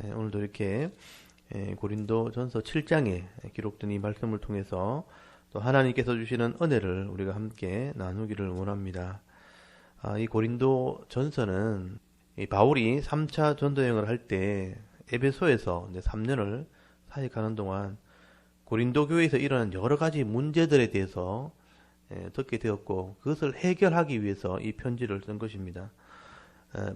오늘도 이렇게 고린도전서 7장에 기록된 이 말씀을 통해서 또 하나님께서 주시는 은혜를 우리가 함께 나누기를 원합니다. 이 고린도전서는 바울이 3차 전도여행을 할 때 에베소에서 이제 3년을 사역하는 동안 고린도 교회에서 일어난 여러 가지 문제들에 대해서 듣게 되었고, 그것을 해결하기 위해서 이 편지를 쓴 것입니다.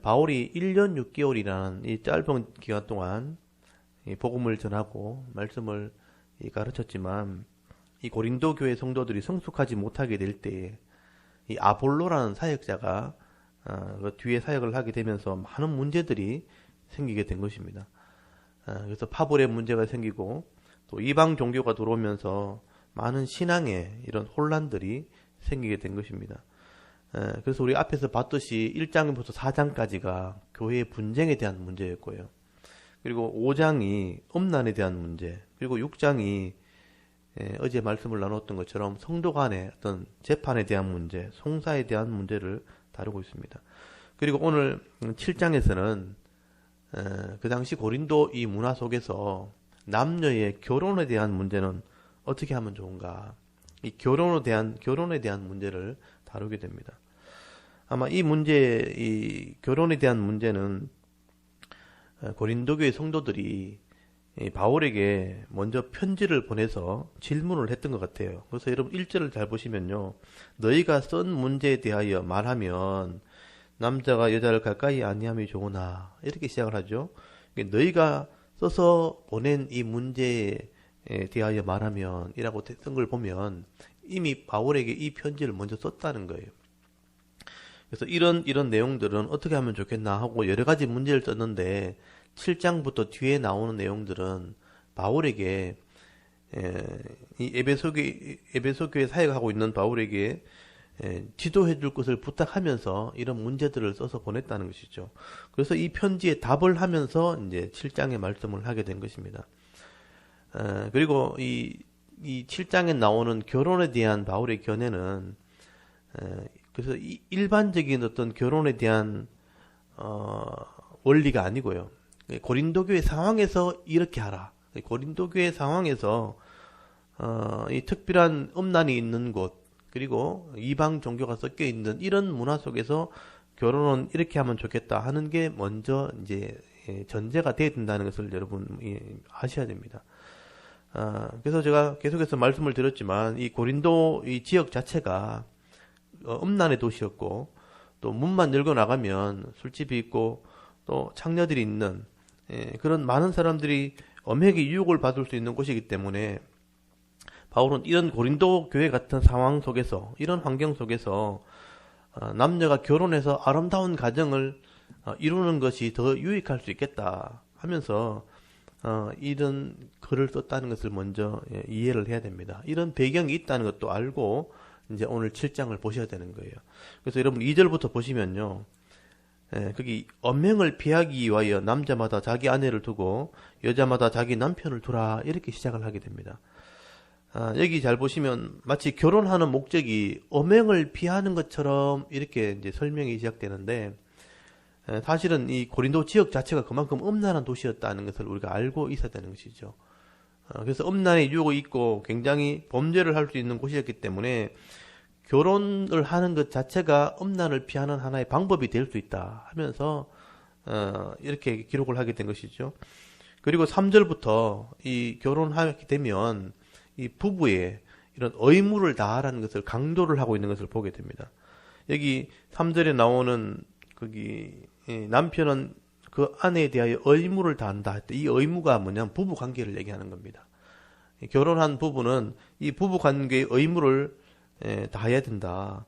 바울이 1년 6개월이라는 이 짧은 기간 동안 이 복음을 전하고 말씀을 가르쳤지만, 이 고린도 교회 성도들이 성숙하지 못하게 될 때에 이 아볼로라는 사역자가 그 뒤에 사역을 하게 되면서 많은 문제들이 생기게 된 것입니다. 그래서 파벌의 문제가 생기고, 또 이방 종교가 들어오면서 많은 신앙의 이런 혼란들이 생기게 된 것입니다. 그래서 우리 앞에서 봤듯이 1장부터 4장까지가 교회의 분쟁에 대한 문제였고요. 그리고 5장이 음란에 대한 문제, 그리고 6장이 어제 말씀을 나눴던 것처럼 성도 간의 어떤 재판에 대한 문제, 송사에 대한 문제를 다루고 있습니다. 그리고 오늘 7장에서는 그 당시 고린도 이 문화 속에서 남녀의 결혼에 대한 문제는 어떻게 하면 좋은가, 이 결혼에 대한 문제를 다루게 됩니다. 아마 이 결혼에 대한 문제는 고린도 교회 성도들이 바울에게 먼저 편지를 보내서 질문을 했던 것 같아요. 그래서 여러분 1절을 잘 보시면요, 너희가 쓴 문제에 대하여 말하면 남자가 여자를 가까이 아니함이 좋으나, 이렇게 시작을 하죠. 너희가 써서 보낸 이 문제에 대하여 말하면 이라고 쓴 걸 보면 이미 바울에게 이 편지를 먼저 썼다는 거예요. 그래서 이런 내용들은 어떻게 하면 좋겠나 하고 여러 가지 문제를 썼는데, 7장부터 뒤에 나오는 내용들은 바울에게 이 에베소 교회 사역하고 있는 바울에게 지도해 줄 것을 부탁하면서 이런 문제들을 써서 보냈다는 것이죠. 그래서 이 편지에 답을 하면서 이제 7장의 말씀을 하게 된 것입니다. 그리고 이 7장에 나오는 결혼에 대한 바울의 견해는 그래서 일반적인 어떤 결혼에 대한 원리가 아니고요. 고린도 교회 상황에서 이렇게 하라. 고린도 교회 상황에서 이 특별한 음란이 있는 곳, 그리고 이방 종교가 섞여 있는 이런 문화 속에서 결혼은 이렇게 하면 좋겠다 하는 게 먼저 이제 전제가 돼야 된다는 것을 여러분 아셔야 됩니다. 그래서 제가 계속해서 말씀을 드렸지만, 이 고린도 이 지역 자체가 음란의 도시였고, 또 문만 열고 나가면 술집이 있고 또 창녀들이 있는 그런 많은 사람들이 엄하게 유혹을 받을 수 있는 곳이기 때문에, 바울은 이런 고린도 교회 같은 상황 속에서, 이런 환경 속에서 남녀가 결혼해서 아름다운 가정을 이루는 것이 더 유익할 수 있겠다 하면서 이런 글을 썼다는 것을 먼저 이해를 해야 됩니다. 이런 배경이 있다는 것도 알고 이제 오늘 7장을 보셔야 되는 거예요. 그래서 여러분 2절부터 보시면요, 거기 언명을 피하기 위하여 남자마다 자기 아내를 두고 여자마다 자기 남편을 두라, 이렇게 시작을 하게 됩니다. 여기 잘 보시면 마치 결혼하는 목적이 엄행을 피하는 것처럼 이렇게 이제 설명이 시작되는데, 사실은 이 고린도 지역 자체가 그만큼 음란한 도시였다는 것을 우리가 알고 있어야 되는 것이죠. 그래서 음란의 유혹이 있고 굉장히 범죄를 할 수 있는 곳이었기 때문에 결혼을 하는 것 자체가 음란을 피하는 하나의 방법이 될 수 있다 하면서 이렇게 기록을 하게 된 것이죠. 그리고 3절부터 이 결혼하게 되면 이 부부의 이런 의무를 다하라는 것을 강조를 하고 있는 것을 보게 됩니다. 여기 3절에 나오는 거기 남편은 그 아내에 대하여 의무를 다한다. 이 의무가 뭐냐면 부부 관계를 얘기하는 겁니다. 결혼한 부부는 이 부부 관계의 의무를 다해야 된다.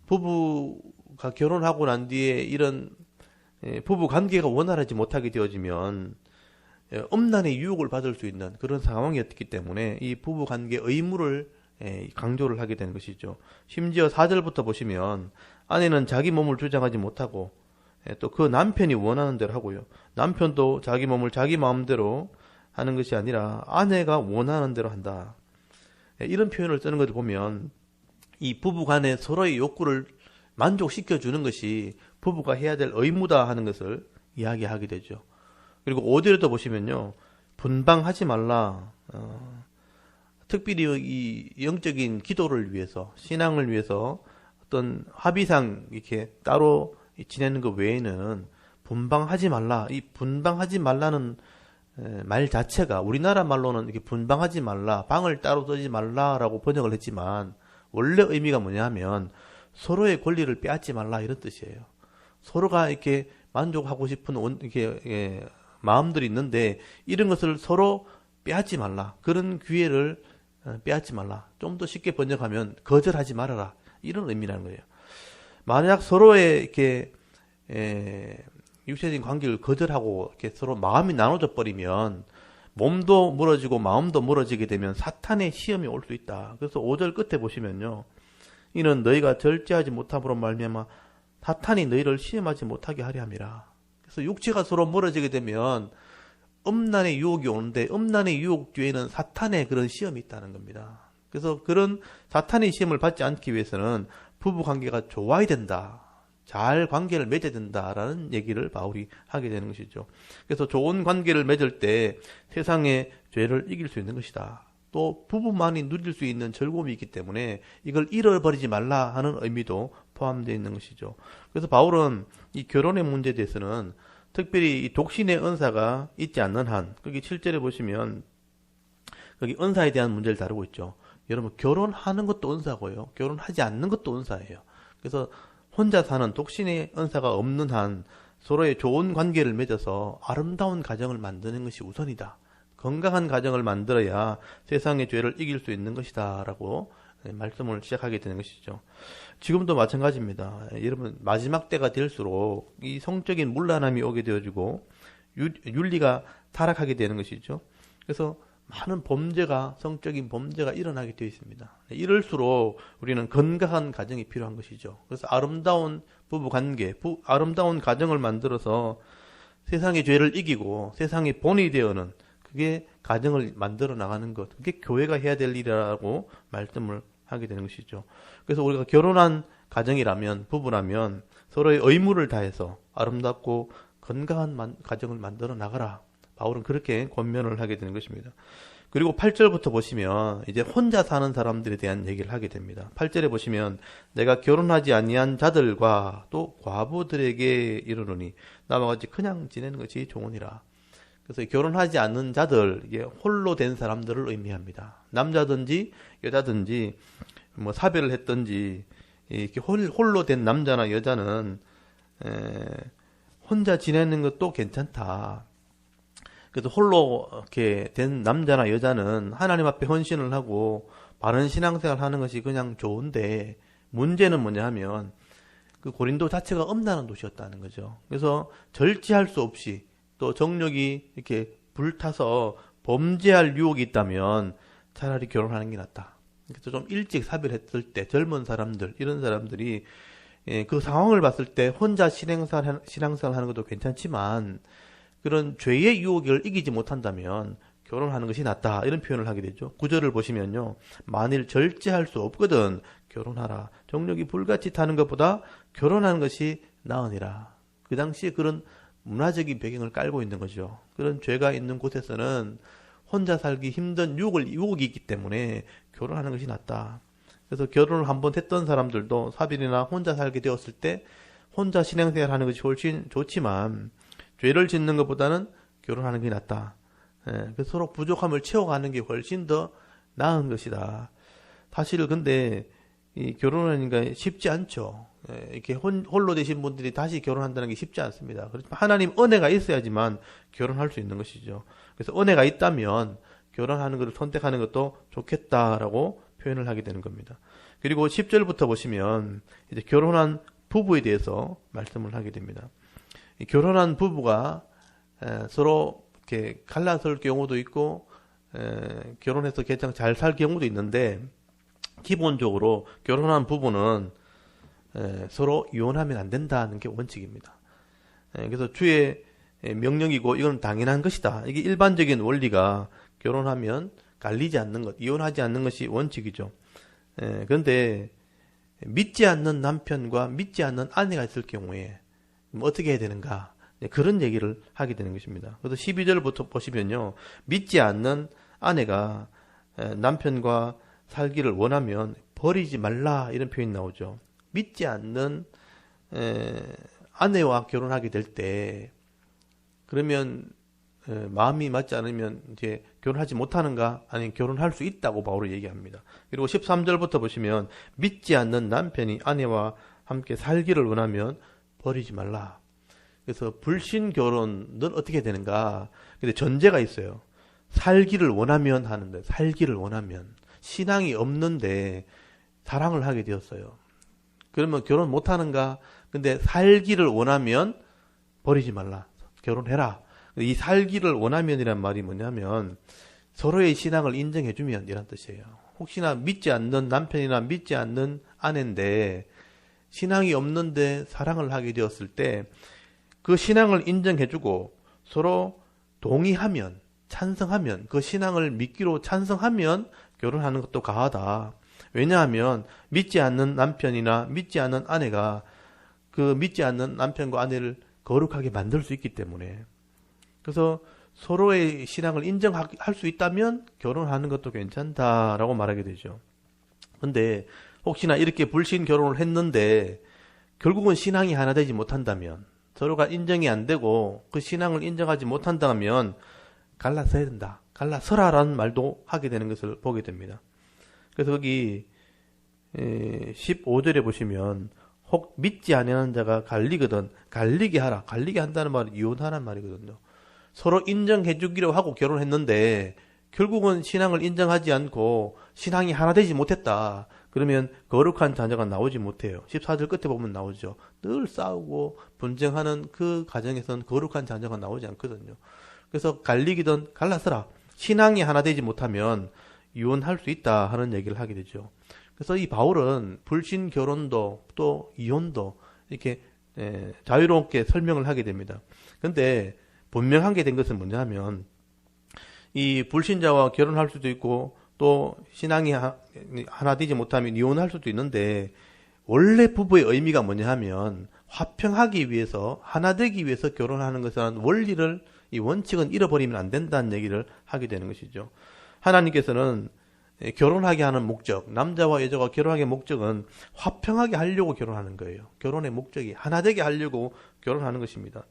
부부가 결혼하고 난 뒤에 이런 부부 관계가 원활하지 못하게 되어지면 음란의 유혹을 받을 수 있는 그런 상황이었기 때문에 이 부부 관계 의무를 강조를 하게 되는 것이죠. 심지어 4절부터 보시면 아내는 자기 몸을 주장하지 못하고 또 그 남편이 원하는 대로 하고요. 남편도 자기 몸을 자기 마음대로 하는 것이 아니라 아내가 원하는 대로 한다. 이런 표현을 쓰는 것을 보면 이 부부 간의 서로의 욕구를 만족시켜주는 것이 부부가 해야 될 의무다 하는 것을 이야기하게 되죠. 그리고 5절에도 보시면요. 분방하지 말라. 특별히 이 영적인 기도를 위해서, 신앙을 위해서 어떤 합의상 이렇게 따로 지내는 것 외에는 분방하지 말라. 이 분방하지 말라는 말 자체가 우리나라 말로는 이렇게 분방하지 말라, 방을 따로 쓰지 말라라고 번역을 했지만 원래 의미가 뭐냐면 서로의 권리를 빼앗지 말라 이런 뜻이에요. 서로가 이렇게 만족하고 싶은 이렇게 마음들이 있는데 이런 것을 서로 빼앗지 말라. 그런 기회를 빼앗지 말라. 좀 더 쉽게 번역하면 거절하지 말아라. 이런 의미라는 거예요. 만약 서로의 이렇게 육체적인 관계를 거절하고 이렇게 서로 마음이 나눠져 버리면 몸도 멀어지고 마음도 멀어지게 되면 사탄의 시험이 올 수 있다. 그래서 5절 끝에 보시면요. 이는 너희가 절제하지 못함으로 말미암아 사탄이 너희를 시험하지 못하게 하려 함이라. 그래서 육체가 서로 멀어지게 되면 음란의 유혹이 오는데 음란의 유혹 뒤에는 사탄의 그런 시험이 있다는 겁니다. 그래서 그런 사탄의 시험을 받지 않기 위해서는 부부 관계가 좋아야 된다. 잘 관계를 맺어야 된다라는 얘기를 바울이 하게 되는 것이죠. 그래서 좋은 관계를 맺을 때 세상의 죄를 이길 수 있는 것이다. 또 부부만이 누릴 수 있는 즐거움이 있기 때문에 이걸 잃어버리지 말라 하는 의미도 포함되어 있는 것이죠. 그래서 바울은 이 결혼의 문제에 대해서는 특별히 이 독신의 은사가 있지 않는 한, 거기 7절에 보시면 거기 은사에 대한 문제를 다루고 있죠. 여러분 결혼하는 것도 은사고요. 결혼하지 않는 것도 은사예요. 그래서 혼자 사는 독신의 은사가 없는 한 서로의 좋은 관계를 맺어서 아름다운 가정을 만드는 것이 우선이다. 건강한 가정을 만들어야 세상의 죄를 이길 수 있는 것이다 라고 말씀을 시작하게 되는 것이죠. 지금도 마찬가지입니다. 여러분 마지막 때가 될수록 이 성적인 문란함이 오게 되어지고 윤리가 타락하게 되는 것이죠. 그래서 많은 범죄가, 성적인 범죄가 일어나게 되어 있습니다. 이럴수록 우리는 건강한 가정이 필요한 것이죠. 그래서 아름다운 부부 관계, 아름다운 가정을 만들어서 세상의 죄를 이기고 세상의 본이 되어는 그게 가정을 만들어 나가는 것, 그게 교회가 해야 될 일이라고 말씀을 하게 되는 것이죠. 그래서 우리가 결혼한 가정이라면, 부부라면 서로의 의무를 다해서 아름답고 건강한 가정을 만들어 나가라. 바울은 그렇게 권면을 하게 되는 것입니다. 그리고 8절부터 보시면 이제 혼자 사는 사람들에 대한 얘기를 하게 됩니다. 8절에 보시면 내가 결혼하지 아니한 자들과 또 과부들에게 이르노니 나와 같이 그냥 지내는 것이 좋으니라. 그래서 결혼하지 않는 자들, 이게 홀로 된 사람들을 의미합니다. 남자든지 여자든지 뭐 사별을 했든지 이렇게 홀로 된 남자나 여자는 혼자 지내는 것도 괜찮다. 그래서 홀로 이렇게 된 남자나 여자는 하나님 앞에 헌신을 하고 바른 신앙생활 하는 것이 그냥 좋은데 문제는 뭐냐 하면 그 고린도 자체가 음란한 도시였다는 거죠. 그래서 절제할 수 없이 또 정욕이 이렇게 불타서 범죄할 유혹이 있다면 차라리 결혼하는 게 낫다. 그래서 좀 일찍 사별했을 때 젊은 사람들, 이런 사람들이 그 상황을 봤을 때 혼자 신앙생활 하는 것도 괜찮지만 그런 죄의 유혹을 이기지 못한다면 결혼하는 것이 낫다. 이런 표현을 하게 되죠. 9절을 보시면요. 만일 절제할 수 없거든 결혼하라. 정욕이 불같이 타는 것보다 결혼하는 것이 나으니라. 그 당시에 그런 문화적인 배경을 깔고 있는 거죠. 그런 죄가 있는 곳에서는 혼자 살기 힘든 유혹이 있기 때문에 결혼하는 것이 낫다. 그래서 결혼을 한번 했던 사람들도 사별이나 혼자 살게 되었을 때 혼자 신앙생활 하는 것이 훨씬 좋지만 죄를 짓는 것보다는 결혼하는 게 낫다. 그래서 서로 부족함을 채워가는 게 훨씬 더 나은 것이다. 사실 근데 이 결혼하니까 쉽지 않죠. 이렇게 홀로 되신 분들이 다시 결혼한다는 게 쉽지 않습니다. 그렇지만 하나님 은혜가 있어야지만 결혼할 수 있는 것이죠. 그래서 은혜가 있다면 결혼하는 것을 선택하는 것도 좋겠다라고 표현을 하게 되는 겁니다. 그리고 10절부터 보시면 이제 결혼한 부부에 대해서 말씀을 하게 됩니다. 결혼한 부부가 서로 이렇게 갈라설 경우도 있고 결혼해서 개장 잘 살 경우도 있는데 기본적으로 결혼한 부부는 서로 이혼하면 안 된다는 게 원칙입니다. 그래서 주의 명령이고 이건 당연한 것이다. 이게 일반적인 원리가 결혼하면 갈리지 않는 것, 이혼하지 않는 것이 원칙이죠. 그런데 믿지 않는 남편과 믿지 않는 아내가 있을 경우에 어떻게 해야 되는가? 그런 얘기를 하게 되는 것입니다. 그래서 12절부터 보시면요. 믿지 않는 아내가 남편과 살기를 원하면 버리지 말라 이런 표현이 나오죠. 믿지 않는 아내와 결혼하게 될 때 그러면 마음이 맞지 않으면 이제 결혼하지 못하는가? 아니면 결혼할 수 있다고 바울은 얘기합니다. 그리고 13절부터 보시면 믿지 않는 남편이 아내와 함께 살기를 원하면 버리지 말라. 그래서 불신 결혼은 어떻게 되는가? 근데 전제가 있어요. 살기를 원하면 하는데 살기를 원하면 신앙이 없는데 사랑을 하게 되었어요. 그러면 결혼 못 하는가? 근데 살기를 원하면 버리지 말라. 결혼해라. 이 살기를 원하면이란 말이 뭐냐면 서로의 신앙을 인정해주면 이란 뜻이에요. 혹시나 믿지 않는 남편이나 믿지 않는 아내인데 신앙이 없는데 사랑을 하게 되었을 때 그 신앙을 인정해주고 서로 동의하면 찬성하면 그 신앙을 믿기로 찬성하면 결혼하는 것도 가하다. 왜냐하면 믿지 않는 남편이나 믿지 않는 아내가 그 믿지 않는 남편과 아내를 거룩하게 만들 수 있기 때문에 그래서 서로의 신앙을 인정할 수 있다면 결혼하는 것도 괜찮다라고 말하게 되죠. 근데 혹시나 이렇게 불신 결혼을 했는데 결국은 신앙이 하나 되지 못한다면 서로가 인정이 안 되고 그 신앙을 인정하지 못한다면 갈라서야 된다. 갈라서라라는 말도 하게 되는 것을 보게 됩니다. 그래서 거기 15절에 보시면 혹 믿지 아니하는 자가 갈리거든 갈리게 하라. 갈리게 한다는 말은 이혼하라는 말이거든요. 서로 인정해 주기로 하고 결혼했는데 결국은 신앙을 인정하지 않고 신앙이 하나 되지 못했다. 그러면 거룩한 자녀가 나오지 못해요. 14절 끝에 보면 나오죠. 늘 싸우고 분쟁하는 그 가정에서는 거룩한 자녀가 나오지 않거든요. 그래서 갈리기든 갈라서라. 신앙이 하나 되지 못하면 이혼할 수 있다 하는 얘기를 하게 되죠. 그래서 이 바울은 불신 결혼도 또 이혼도 이렇게 자유롭게 설명을 하게 됩니다. 근데 분명하게 된 것은 뭐냐 하면 이 불신자와 결혼할 수도 있고 또 신앙이 하나 되지 못하면 이혼할 수도 있는데 원래 부부의 의미가 뭐냐 하면 화평하기 위해서 하나 되기 위해서 결혼하는 것은 원리를 이 원칙은 잃어버리면 안 된다는 얘기를 하게 되는 것이죠. 하나님께서는 결혼하게 하는 목적, 남자와 여자가 결혼하게 목적은 화평하게 하려고 결혼하는 거예요. 결혼의 목적이 하나 되게 하려고 결혼하는 것입니다.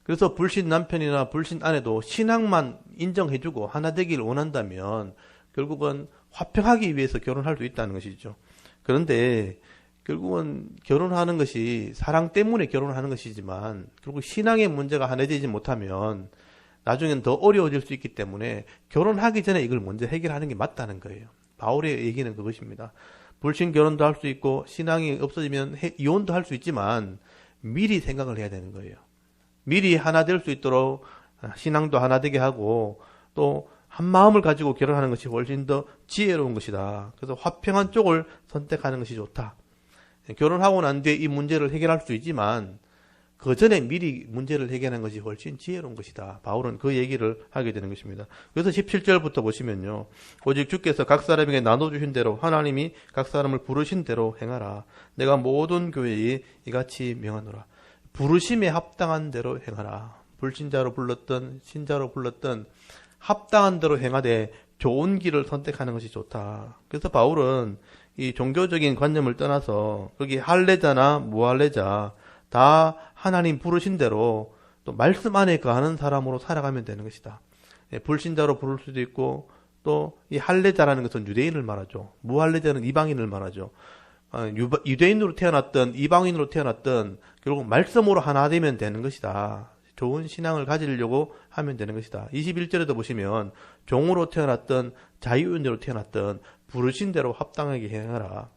그래서 불신 남편이나 불신 아내도 신앙만 인정해주고 하나 되기를 원한다면 결국은 화평하기 위해서 결혼할 수 있다는 것이죠. 그런데 결국은 결혼하는 것이 사랑 때문에 결혼하는 것이지만 결국 신앙의 문제가 하나 되지 못하면 나중엔 더 어려워질 수 있기 때문에 결혼하기 전에 이걸 먼저 해결하는 게 맞다는 거예요. 바울의 얘기는 그것입니다. 불신 결혼도 할 수 있고 신앙이 없어지면 이혼도 할 수 있지만 미리 생각을 해야 되는 거예요. 미리 하나 될 수 있도록 신앙도 하나 되게 하고 또 한 마음을 가지고 결혼하는 것이 훨씬 더 지혜로운 것이다. 그래서 화평한 쪽을 선택하는 것이 좋다. 결혼하고 난 뒤에 이 문제를 해결할 수 있지만 그 전에 미리 문제를 해결하는 것이 훨씬 지혜로운 것이다. 바울은 그 얘기를 하게 되는 것입니다. 그래서 17절부터 보시면요. 오직 주께서 각 사람에게 나눠주신 대로 하나님이 각 사람을 부르신 대로 행하라. 내가 모든 교회에 이같이 명하노라. 부르심에 합당한 대로 행하라. 불신자로 불렀던 신자로 불렀던 합당한 대로 행하되 좋은 길을 선택하는 것이 좋다. 그래서 바울은 이 종교적인 관념을 떠나서 거기 할례자나 무할례자 다 하나님 부르신 대로 또 말씀 안에 거하는 사람으로 살아가면 되는 것이다. 불신자로 부를 수도 있고 또 이 할례자라는 것은 유대인을 말하죠. 무할례자는 이방인을 말하죠. 유대인으로 태어났던 이방인으로 태어났던 결국 말씀으로 하나 되면 되는 것이다. 좋은 신앙을 가지려고 하면 되는 것이다. 21절에도 보시면 종으로 태어났던 자유인으로 태어났던 부르신 대로 합당하게 행하라.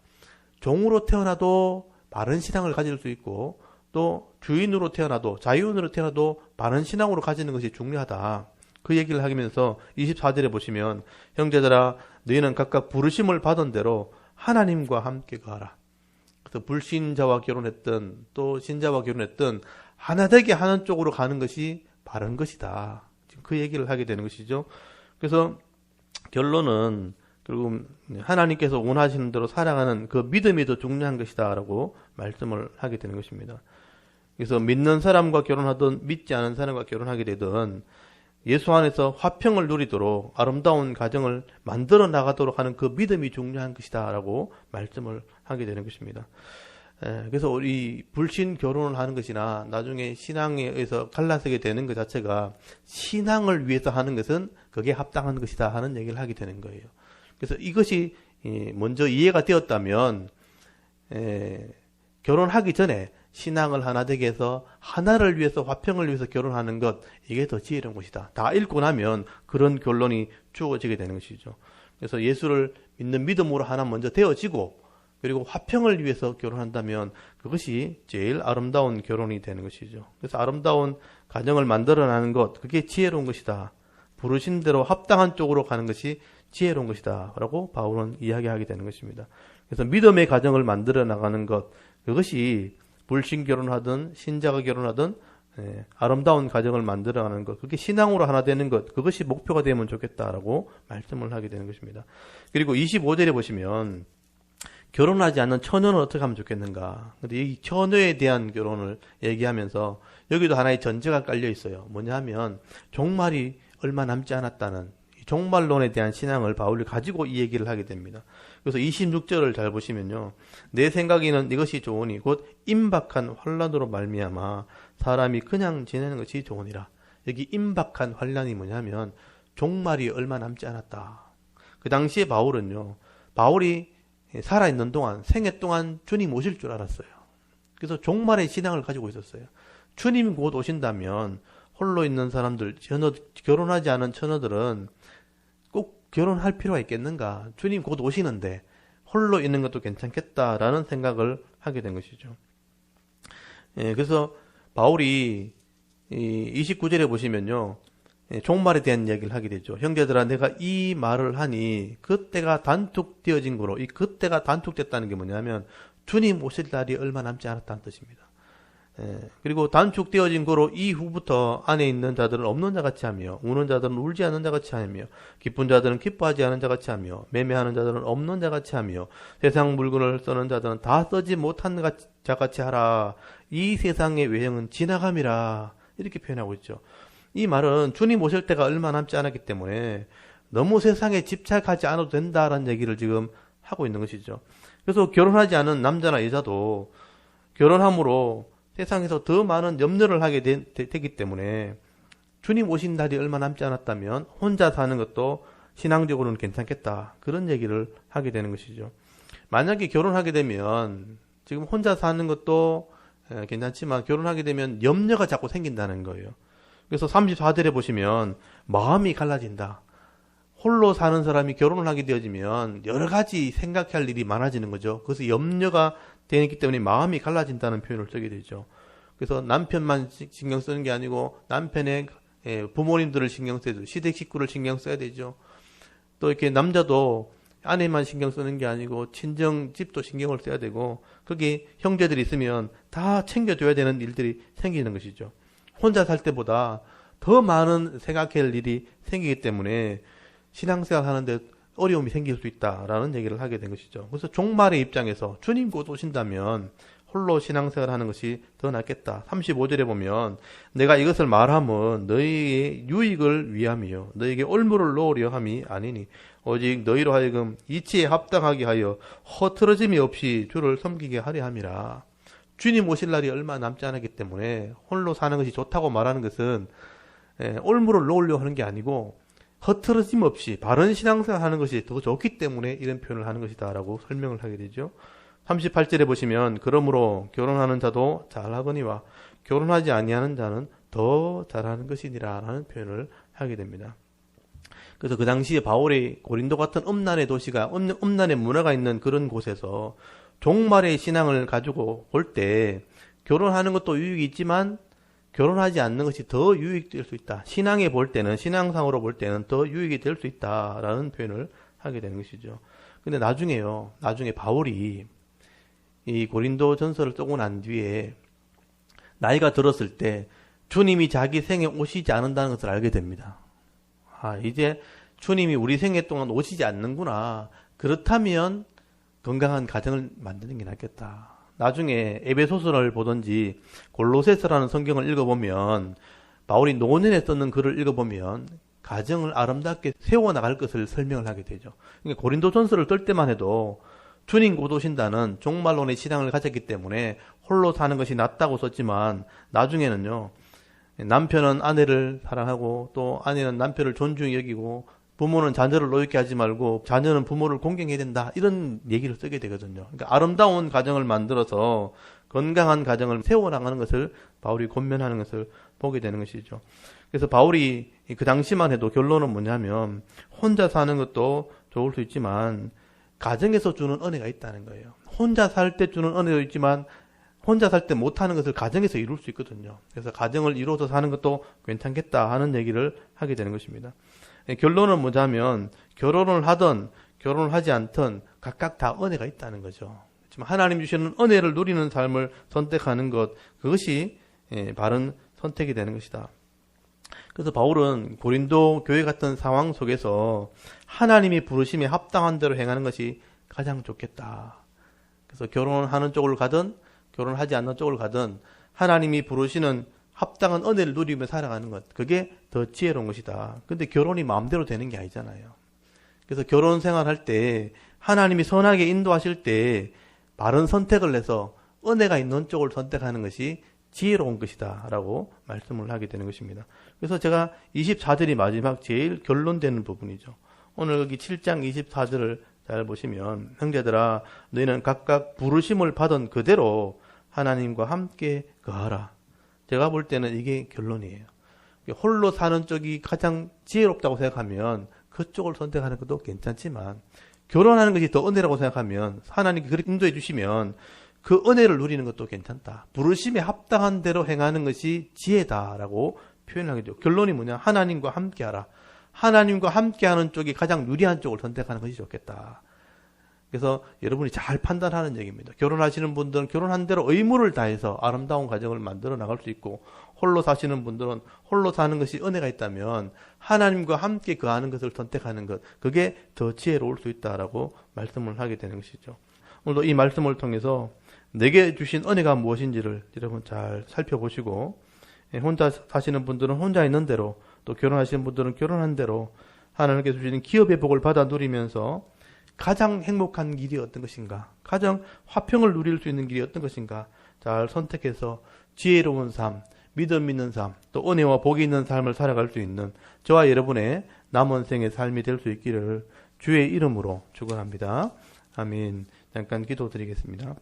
종으로 태어나도 바른 신앙을 가질 수 있고 또 주인으로 태어나도 자유인으로 태어나도 바른 신앙으로 가지는 것이 중요하다. 그 얘기를 하면서 24절에 보시면 형제들아 너희는 각각 부르심을 받은 대로 하나님과 함께 가라. 그래서 불신자와 결혼했던 또 신자와 결혼했던 하나 되게 하는 쪽으로 가는 것이 바른 것이다. 지금 그 얘기를 하게 되는 것이죠. 그래서 결론은 결국 하나님께서 원하시는 대로 살아가는 그 믿음이 더 중요한 것이다라고 말씀을 하게 되는 것입니다. 그래서 믿는 사람과 결혼하든 믿지 않은 사람과 결혼하게 되든 예수 안에서 화평을 누리도록 아름다운 가정을 만들어 나가도록 하는 그 믿음이 중요한 것이다라고 말씀을 하게 되는 것입니다. 그래서 우리 불신 결혼을 하는 것이나 나중에 신앙에 의해서 갈라서게 되는 것 자체가 신앙을 위해서 하는 것은 그게 합당한 것이다 하는 얘기를 하게 되는 거예요. 그래서 이것이 먼저 이해가 되었다면 결혼하기 전에 신앙을 하나 되게 해서 하나를 위해서 화평을 위해서 결혼하는 것, 이게 더 지혜로운 것이다. 다 읽고 나면 그런 결론이 주어지게 되는 것이죠. 그래서 예수를 믿는 믿음으로 하나 먼저 되어지고 그리고 화평을 위해서 결혼한다면 그것이 제일 아름다운 결혼이 되는 것이죠. 그래서 아름다운 가정을 만들어내는 것, 그게 지혜로운 것이다. 부르신 대로 합당한 쪽으로 가는 것이 지혜로운 것이다 라고 바울은 이야기하게 되는 것입니다. 그래서 믿음의 가정을 만들어 나가는 것, 그것이 불신 결혼하든 신자가 결혼하든 아름다운 가정을 만들어가는 것, 그게 신앙으로 하나 되는 것, 그것이 목표가 되면 좋겠다라고 말씀을 하게 되는 것입니다. 그리고 25절에 보시면 결혼하지 않는 처녀는 어떻게 하면 좋겠는가. 근데 이 처녀에 대한 결혼을 얘기하면서 여기도 하나의 전제가 깔려 있어요. 뭐냐 하면 종말이 얼마 남지 않았다는 종말론에 대한 신앙을 바울이 가지고 이 얘기를 하게 됩니다. 그래서 26절을 잘 보시면요. 내 생각에는 이것이 좋으니 곧 임박한 환난으로 말미암아 사람이 그냥 지내는 것이 좋으니라. 여기 임박한 환난이 뭐냐면 종말이 얼마 남지 않았다. 그 당시에 바울이 살아있는 동안 생애 동안 주님 오실 줄 알았어요. 그래서 종말의 신앙을 가지고 있었어요. 주님이 곧 오신다면 홀로 있는 사람들, 결혼하지 않은 처녀들은 꼭 결혼할 필요가 있겠는가? 주님 곧 오시는데 홀로 있는 것도 괜찮겠다라는 생각을 하게 된 것이죠. 그래서 바울이 29절에 보시면요. 종말에 대한 이야기를 하게 되죠. 형제들아 내가 이 말을 하니 그때가 단축되어진 거로, 이 그때가 단축됐다는 게 뭐냐면 주님 오실 날이 얼마 남지 않았다는 뜻입니다. 그리고 단축되어진 거로 이후부터 안에 있는 자들은 없는 자같이 하며 우는 자들은 울지 않는 자같이 하며 기쁜 자들은 기뻐하지 않은 자같이 하며 매매하는 자들은 없는 자같이 하며 세상 물건을 쓰는 자들은 다 쓰지 못한 자같이 하라. 이 세상의 외형은 지나감이라. 이렇게 표현하고 있죠. 이 말은 주님 오실 때가 얼마 남지 않았기 때문에 너무 세상에 집착하지 않아도 된다라는 얘기를 지금 하고 있는 것이죠. 그래서 결혼하지 않은 남자나 여자도 결혼함으로 세상에서 더 많은 염려를 하게 되기 때문에 주님 오신 날이 얼마 남지 않았다면 혼자 사는 것도 신앙적으로는 괜찮겠다. 그런 얘기를 하게 되는 것이죠. 만약에 결혼하게 되면 지금 혼자 사는 것도 괜찮지만 결혼하게 되면 염려가 자꾸 생긴다는 거예요. 그래서 34절에 보시면 마음이 갈라진다. 홀로 사는 사람이 결혼을 하게 되어지면 여러 가지 생각할 일이 많아지는 거죠. 그래서 염려가 되기 때문에 마음이 갈라진다는 표현을 쓰게 되죠. 그래서 남편만 신경 쓰는 게 아니고 남편의 부모님들을 신경 써야 되죠. 시댁 식구를 신경 써야 되죠. 또 이렇게 남자도 아내만 신경 쓰는 게 아니고 친정 집도 신경을 써야 되고 거기 형제들이 있으면 다 챙겨줘야 되는 일들이 생기는 것이죠. 혼자 살 때보다 더 많은 생각할 일이 생기기 때문에 신앙생활 하는데 어려움이 생길 수 있다라는 얘기를 하게 된 것이죠. 그래서 종말의 입장에서 주님 곧 오신다면 홀로 신앙생활 하는 것이 더 낫겠다. 35절에 보면 내가 이것을 말함은 너희의 유익을 위함이요 너희에게 올무를 놓으려 함이 아니니 오직 너희로 하여금 이치에 합당하게 하여 허트러짐이 없이 주를 섬기게 하려 함이라. 주님 오실 날이 얼마 남지 않았기 때문에 홀로 사는 것이 좋다고 말하는 것은 올무를 놓으려 하는 게 아니고 허트러짐 없이 바른 신앙생활 하는 것이 더 좋기 때문에 이런 표현을 하는 것이다 라고 설명을 하게 되죠. 38절에 보시면 그러므로 결혼하는 자도 잘하거니와 결혼하지 아니하는 자는 더 잘하는 것이니라 라는 표현을 하게 됩니다. 그래서 그 당시에 바울이 고린도 같은 음란의 도시가 음란의 문화가 있는 그런 곳에서 종말의 신앙을 가지고 볼 때 결혼하는 것도 유익이 있지만 결혼하지 않는 것이 더 유익될 수 있다. 신앙에 볼 때는 신앙상으로 볼 때는 더 유익이 될 수 있다라는 표현을 하게 되는 것이죠. 근데 나중에 바울이 이 고린도 전서를 쓰고 난 뒤에 나이가 들었을 때 주님이 자기 생에 오시지 않는다는 것을 알게 됩니다. 이제 주님이 우리 생애 동안 오시지 않는구나. 그렇다면 건강한 가정을 만드는 게 낫겠다. 나중에 에베소서를 보든지 골로새서라는 성경을 읽어보면 바울이 노년에 썼는 글을 읽어보면 가정을 아름답게 세워나갈 것을 설명을 하게 되죠. 그러니까 고린도전서를 뜰 때만 해도 주님 곧 오신다는 종말론의 신앙을 가졌기 때문에 홀로 사는 것이 낫다고 썼지만 나중에는요, 남편은 아내를 사랑하고 또 아내는 남편을 존중히 여기고 부모는 자녀를 노엽게 하지 말고 자녀는 부모를 공경해야 된다, 이런 얘기를 쓰게 되거든요. 그러니까 아름다운 가정을 만들어서 건강한 가정을 세워나가는 것을 바울이 권면하는 것을 보게 되는 것이죠. 그래서 바울이 그 당시만 해도 결론은 뭐냐면 혼자 사는 것도 좋을 수 있지만 가정에서 주는 은혜가 있다는 거예요. 혼자 살 때 주는 은혜도 있지만 혼자 살 때 못하는 것을 가정에서 이룰 수 있거든요. 그래서 가정을 이루어서 사는 것도 괜찮겠다 하는 얘기를 하게 되는 것입니다. 결론은 뭐냐면 결혼을 하든 결혼을 하지 않든 각각 다 은혜가 있다는 거죠. 지금 하나님 주시는 은혜를 누리는 삶을 선택하는 것, 그것이 바른 선택이 되는 것이다. 그래서 바울은 고린도 교회 같은 상황 속에서 하나님이 부르심에 합당한 대로 행하는 것이 가장 좋겠다. 그래서 결혼하는 쪽으로 가든 결혼하지 않는 쪽으로 가든 하나님이 부르시는 합당한 은혜를 누리며 살아가는 것, 그게 더 지혜로운 것이다. 근데 결혼이 마음대로 되는 게 아니잖아요. 그래서 결혼 생활할 때 하나님이 선하게 인도하실 때 바른 선택을 해서 은혜가 있는 쪽을 선택하는 것이 지혜로운 것이다 라고 말씀을 하게 되는 것입니다. 그래서 제가 24절이 마지막 제일 결론되는 부분이죠. 오늘 여기 7장 24절을 잘 보시면, 형제들아 너희는 각각 부르심을 받은 그대로 하나님과 함께 거하라. 제가 볼 때는 이게 결론이에요. 홀로 사는 쪽이 가장 지혜롭다고 생각하면 그쪽을 선택하는 것도 괜찮지만, 결혼하는 것이 더 은혜라고 생각하면, 하나님께 그렇게 인도해 주시면 그 은혜를 누리는 것도 괜찮다. 부르심에 합당한 대로 행하는 것이 지혜다라고 표현하게 돼요. 결론이 뭐냐? 하나님과 함께하라. 하나님과 함께하는 쪽이 가장 유리한 쪽을 선택하는 것이 좋겠다. 그래서 여러분이 잘 판단하는 얘기입니다. 결혼하시는 분들은 결혼한 대로 의무를 다해서 아름다운 가정을 만들어 나갈 수 있고, 홀로 사시는 분들은 홀로 사는 것이 은혜가 있다면 하나님과 함께 거하는 것을 선택하는 것, 그게 더 지혜로울 수 있다라고 말씀을 하게 되는 것이죠. 오늘도 이 말씀을 통해서 내게 주신 은혜가 무엇인지를 여러분 잘 살펴보시고, 혼자 사시는 분들은 혼자 있는 대로, 또 결혼하시는 분들은 결혼한 대로 하나님께서 주시는 기업의 복을 받아 누리면서 가장 행복한 길이 어떤 것인가, 가장 화평을 누릴 수 있는 길이 어떤 것인가 잘 선택해서 지혜로운 삶, 믿음 있는 삶, 또 은혜와 복이 있는 삶을 살아갈 수 있는 저와 여러분의 남은 생의 삶이 될 수 있기를 주의 이름으로 축원합니다. 아멘. 잠깐 기도드리겠습니다.